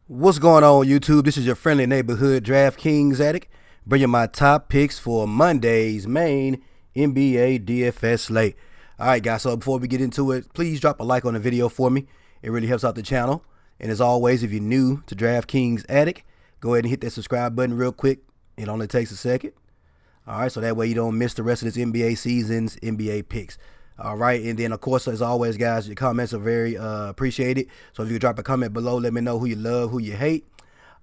What's going on, YouTube? This is your friendly neighborhood DraftKings addict, bringing my top picks for Monday's main NBA DFS slate. All right, guys, so before we get into it, please drop a like on the video for me. It really helps out the channel. And as always, if you're new to DraftKings addict, go ahead and hit that subscribe button real quick. It only takes a second. All right, so that way you don't miss the rest of this NBA season's NBA picks. All right, and then, of course, as always, guys, your comments are very appreciated. So if you could drop a comment below, let me know who you love, who you hate.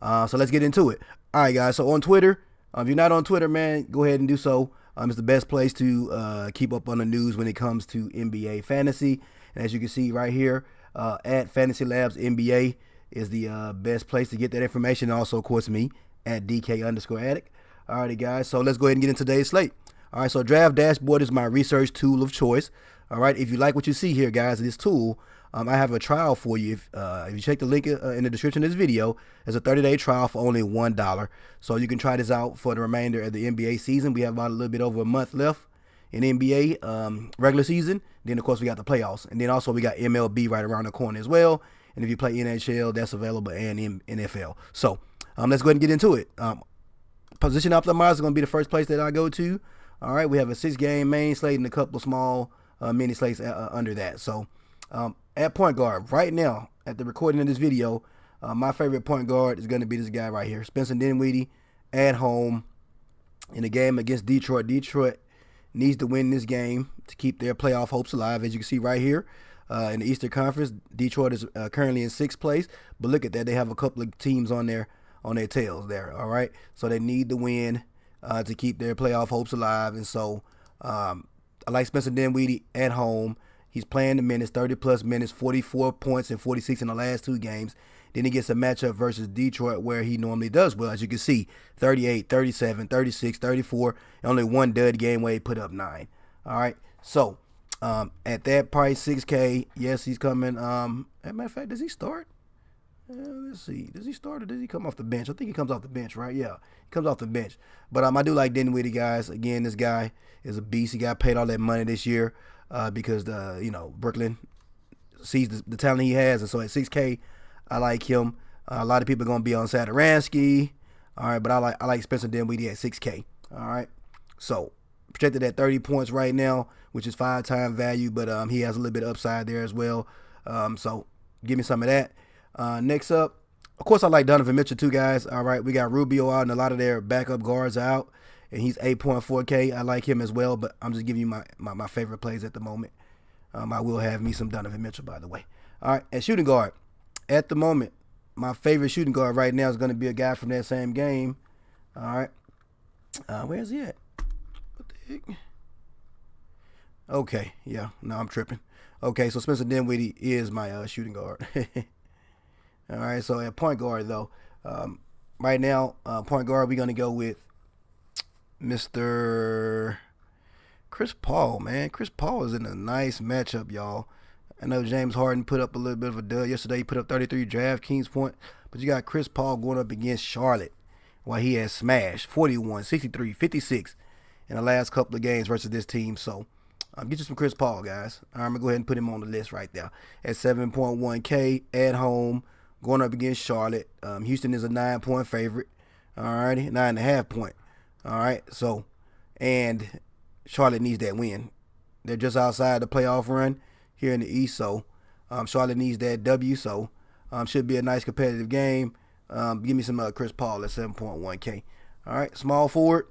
So let's get into it. All right, guys, so on Twitter, if you're not on Twitter, man, go ahead and do so. It's the best place to keep up on the news when it comes to NBA fantasy. And as you can see right here, at Fantasy Labs NBA is the best place to get that information. And also, of course, me at DK_addict. All righty, guys, so let's go ahead and get into today's slate. All right, so Draft Dashboard is my research tool of choice. All right, if you like what you see here, guys, this tool, I have a trial for you. If you check the link in the description of this video, there's a 30-day trial for only $1. So you can try this out for the remainder of the NBA season. We have about a little bit over a month left in NBA regular season. Then, of course, we got the playoffs. And then also we got MLB right around the corner as well. And if you play NHL, that's available, and in NFL. So let's go ahead and get into it. Position Optimizer is going to be the first place that I go to. All right, we have a 6-game main slate and a couple of small mini slates under that. So at point guard, right now, at the recording of this video, my favorite point guard is going to be this guy right here, Spencer Dinwiddie, at home in a game against Detroit. Detroit needs to win this game to keep their playoff hopes alive. As you can see right here, in the Eastern Conference, Detroit is currently in 6th place. But look at that, they have a couple of teams on their tails there. All right, so they need to win to keep their playoff hopes alive. And so I like Spencer Dinwiddie at home. He's playing the minutes, 30-plus minutes, 44 points and 46 in the last 2 games. Then he gets a matchup versus Detroit where he normally does well. As you can see, 38, 37, 36, 34, and only one dud game where he put up 9. All right, so at that price, $6K, yes, he's coming. As a matter of fact, does he start? Let's see. Does he start or does he come off the bench? I think he comes off the bench, right? Yeah, he comes off the bench. But I do like Dinwiddie, guys. Again, this guy is a beast. He got paid all that money this year because Brooklyn sees the talent he has, and so at 6K, I like him. A lot of people are gonna be on Sadaransky. All right, but I like Spencer Dinwiddie at 6K. All right, so projected at 30 points right now, which is 5-time value, but he has a little bit of upside there as well. So give me some of that. Next up, of course, I like Donovan Mitchell too, guys. All right, we got Rubio out and a lot of their backup guards out, and he's 8.4K. I like him as well, but I'm just giving you my favorite plays at the moment. I will have me some Donovan Mitchell, by the way. All right, and shooting guard. At the moment, my favorite shooting guard right now is going to be a guy from that same game. All right, where's he at? What the heck? Okay, yeah, no, I'm tripping. Okay, so Spencer Dinwiddie is my shooting guard. All right, so at point guard, though, right now, point guard, we're going to go with Mr. Chris Paul, man. Chris Paul is in a nice matchup, y'all. I know James Harden put up a little bit of a dud yesterday. He put up 33 DraftKings points, but you got Chris Paul going up against Charlotte, while he has smashed 41, 63, 56 in the last couple of games versus this team. So get you some Chris Paul, guys. I'm going to go ahead and put him on the list right there at 7.1K at home, going up against Charlotte. Houston is a 9-point favorite. All righty, 9.5 point. All right, so, and Charlotte needs that win. They're just outside the playoff run here in the East, so Charlotte needs that W, so should be a nice competitive game. Give me some Chris Paul at 7.1K. All right, small forward.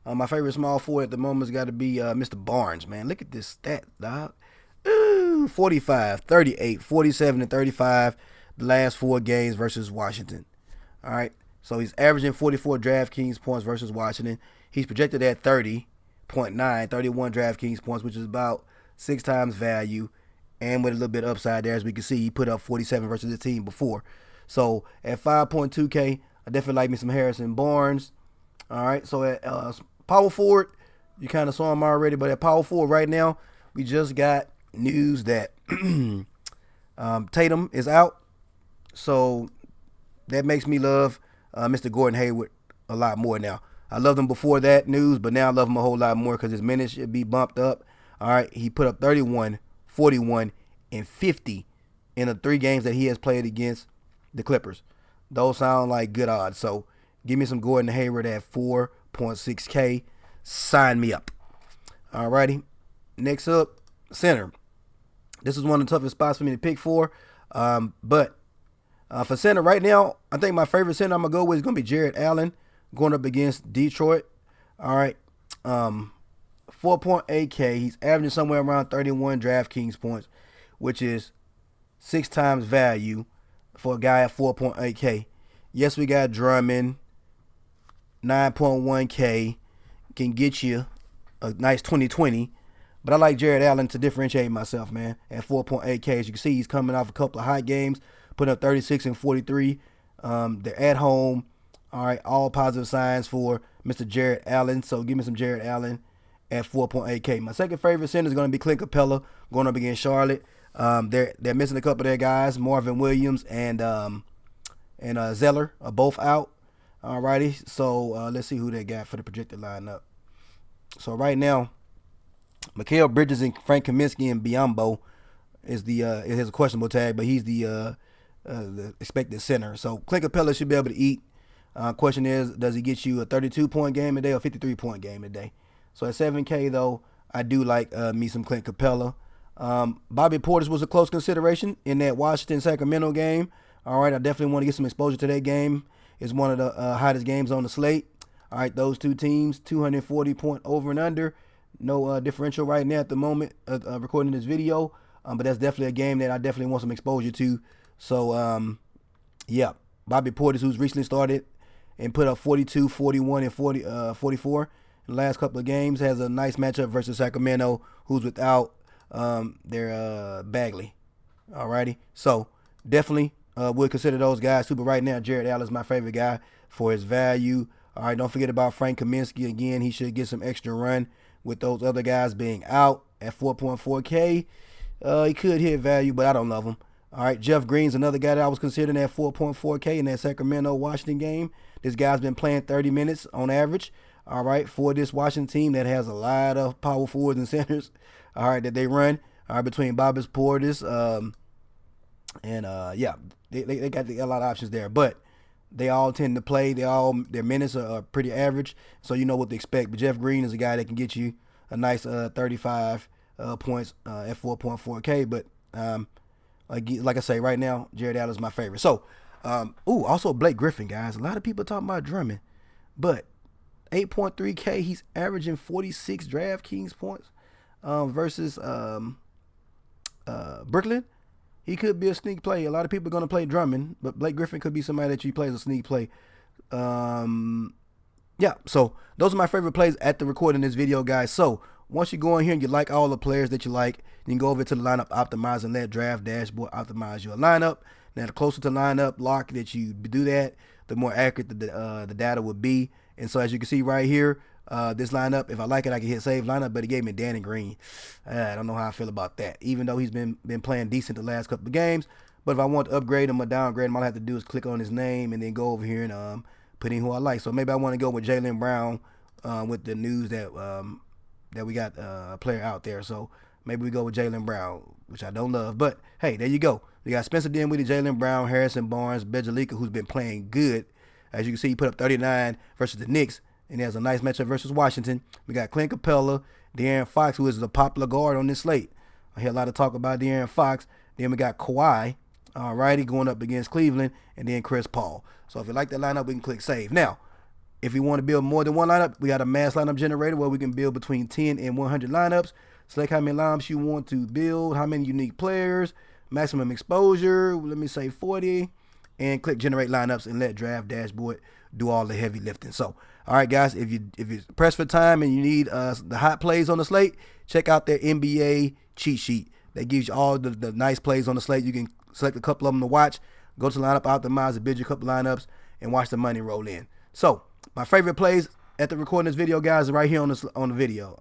My favorite small forward at the moment has got to be Mr. Barnes, man. Look at this stat, dog. Ooh, 45, 38, 47, and 35 the last 4 games versus Washington. All right, so he's averaging 44 DraftKings points versus Washington. He's projected at 30.9, 31 DraftKings points, which is about 6 times value, and with a little bit of upside there. As we can see, he put up 47 versus the team before. So at 5.2K, I definitely like me some Harrison Barnes. All right, so at power forward, you kind of saw him already, but at power forward right now, we just got news that Tatum is out. So that makes me love Mr. Gordon Hayward a lot more now. I loved him before that news, but now I love him a whole lot more because his minutes should be bumped up. All right, he put up 31, 41, and 50 in the 3 games that he has played against the Clippers. Those sound like good odds. So give me some Gordon Hayward at 4.6K. Sign me up. Alrighty. Next up, center. This is one of the toughest spots for me to pick for. But for center right now, I think my favorite center I'm going to go with is going to be Jared Allen going up against Detroit. All right. 4.8K. He's averaging somewhere around 31 DraftKings points, which is 6 times value for a guy at 4.8K. Yes, we got Drummond, 9.1K. Can get you a nice 20-20. But I like Jared Allen to differentiate myself, man, at 4.8K. As you can see, he's coming off a couple of hot games, putting up 36 and 43. They're at home. All right, all positive signs for Mr. Jared Allen. So give me some Jared Allen at 4.8K. My second favorite center is going to be Clint Capella going up against Charlotte. They're missing a couple of their guys. Marvin Williams and Zeller are both out. All righty, so let's see who they got for the projected lineup. So right now, Mikal Bridges and Frank Kaminsky and Biyombo is it has a questionable tag, but he's the expected center. So Clint Capella should be able to eat. Question is, does he get you a 32-point game a day or 53-point game a day? So at 7K though, I do like me some Clint Capella. Bobby Portis was a close consideration in that Washington-Sacramento game. All right, I definitely want to get some exposure to that game. It's one of the hottest games on the slate. All right, those two teams, 240 point over and under. No differential right now at the moment recording this video. But that's definitely a game that I definitely want some exposure to. So, yeah, Bobby Portis, who's recently started and put up 42, 41, and 44 in the last couple of games, has a nice matchup versus Sacramento, who's without their Bagley. Alrighty, so definitely would consider those guys too. But right now, Jared Allen is my favorite guy for his value. All right, don't forget about Frank Kaminsky. Again, he should get some extra run with those other guys being out at 4.4K. He could hit value, but I don't love him. All right, Jeff Green's another guy that I was considering at 4.4K in that Sacramento-Washington game. This guy's been playing 30 minutes on average, all right, for this Washington team that has a lot of power forwards and centers, all right, that they run, all right, between Bobby Portis, yeah, they got a lot of options there, but they all tend to play. Their minutes are pretty average, so you know what to expect. But Jeff Green is a guy that can get you a nice 35 points at 4.4K, but like I say, right now, Jared Allen is my favorite. So, also Blake Griffin, guys. A lot of people talking about Drummond, but 8.3K, he's averaging 46 DraftKings points versus Brooklyn. He could be a sneak play. A lot of people are going to play Drummond, but Blake Griffin could be somebody that you play as a sneak play. Yeah, so those are my favorite plays at the recording this video, guys. So once you go in here and you like all the players that you like, you can go over to the lineup optimize and let Draft Dashboard optimize your lineup. Now, the closer to lineup lock that you do that, the more accurate the data will be. And so as you can see right here, this lineup, if I like it, I can hit save lineup, but he gave me Danny Green. I don't know how I feel about that, even though he's been playing decent the last couple of games. But if I want to upgrade him or downgrade him, all I have to do is click on his name and then go over here and put in who I like. So maybe I want to go with Jaylen Brown with the news that we got a player out there. So maybe we go with Jaylen Brown, which I don't love. But, hey, there you go. You got Spencer Dinwiddie, Jaylen Brown, Harrison Barnes, Bjelica, who's been playing good. As you can see, he put up 39 versus the Knicks, and he has a nice matchup versus Washington. We got Clint Capella, De'Aaron Fox, who is the popular guard on this slate. I hear a lot of talk about De'Aaron Fox. Then we got Kawhi, alrighty, going up against Cleveland, and then Chris Paul. So if you like that lineup, we can click save. Now, if you want to build more than one lineup, we got a mass lineup generator where we can build between 10 and 100 lineups. Select how many lineups you want to build, how many unique players, maximum exposure, let me say 40, and click generate lineups and let Draft Dashboard do all the heavy lifting. So, all right, guys, if you're pressed for time and you need the hot plays on the slate, check out their NBA cheat sheet. That gives you all the nice plays on the slate. You can select a couple of them to watch, go to lineup optimize, and build your couple lineups, and watch the money roll in. So, my favorite plays at the recording this video, guys, are right here on the video.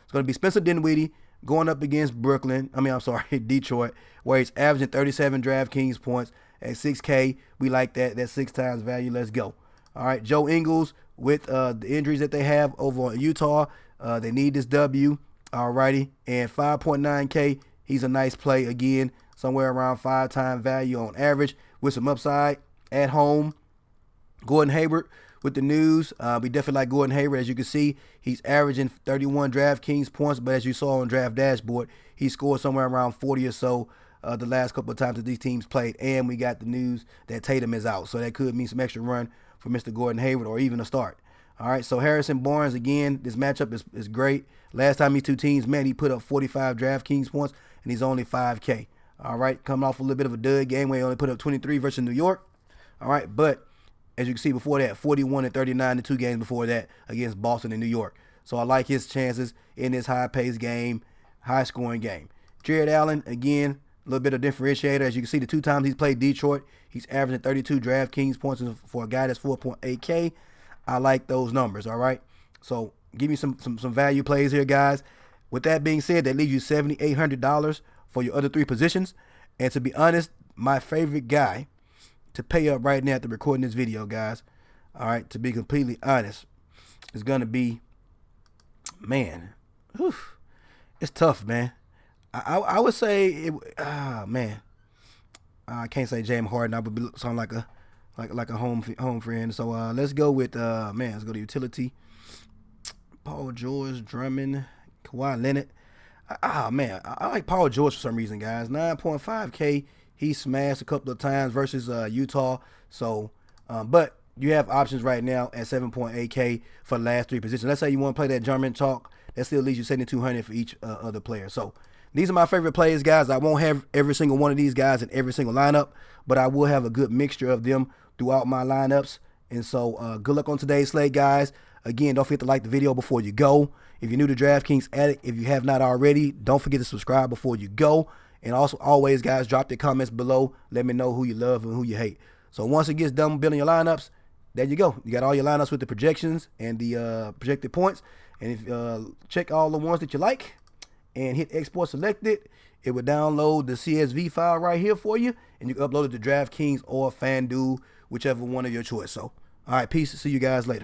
It's going to be Spencer Dinwiddie going up against Detroit, where he's averaging 37 DraftKings points at 6K. We like that. That's 6 times value. Let's go. All right, Joe Ingles with the injuries that they have over in Utah. They need this W. All righty, and 5.9K. He's a nice play again. somewhere around 5-time value on average with some upside at home. Gordon Hayward with the news. We definitely like Gordon Hayward. As you can see, he's averaging 31 DraftKings points, but as you saw on Draft Dashboard, he scored somewhere around 40 or so the last couple of times that these teams played. And we got the news that Tatum is out, so that could mean some extra run for Mr. Gordon Hayward or even a start. All right, so Harrison Barnes, again, this matchup is great. Last time these two teams met, he put up 45 DraftKings points, and he's only 5K. All right, coming off a little bit of a dud game where he only put up 23 versus New York. All right, but as you can see before that, 41 and 39 the 2 games before that against Boston and New York. So I like his chances in this high-paced game, high-scoring game. Jared Allen, again, a little bit of differentiator. As you can see, the 2 times he's played Detroit, he's averaging 32 DraftKings points for a guy that's 4.8K. I like those numbers, all right? So give me some value plays here, guys. With that being said, that leaves you $7,800 for your other 3 positions. And to be honest, my favorite guy to pay up right now after recording this video, guys, all right, to be completely honest, is going to be, man, it's tough, man. I would say, man, I can't say James Harden. I would sound like a home friend. So let's go with, let's go to utility. Paul George, Drummond, Kawhi Leonard. Man, I like Paul George for some reason, guys. 9.5K. He smashed a couple of times versus Utah. So, but you have options right now at 7.8K for the last 3 positions. Let's say you want to play that German chalk. That still leaves you $7,200 for each other player. So these are my favorite players, guys. I won't have every single one of these guys in every single lineup, but I will have a good mixture of them throughout my lineups. And so good luck on today's slate, guys. Again, don't forget to like the video before you go. If you're new to DraftKings Addict, if you have not already, don't forget to subscribe before you go. And also, always, guys, drop the comments below. Let me know who you love and who you hate. So once it gets done building your lineups, there you go. You got all your lineups with the projections and the projected points. And if check all the ones that you like and hit export selected, it will download the CSV file right here for you. And you can upload it to DraftKings or FanDuel, whichever one of your choice. So, all right, peace. See you guys later.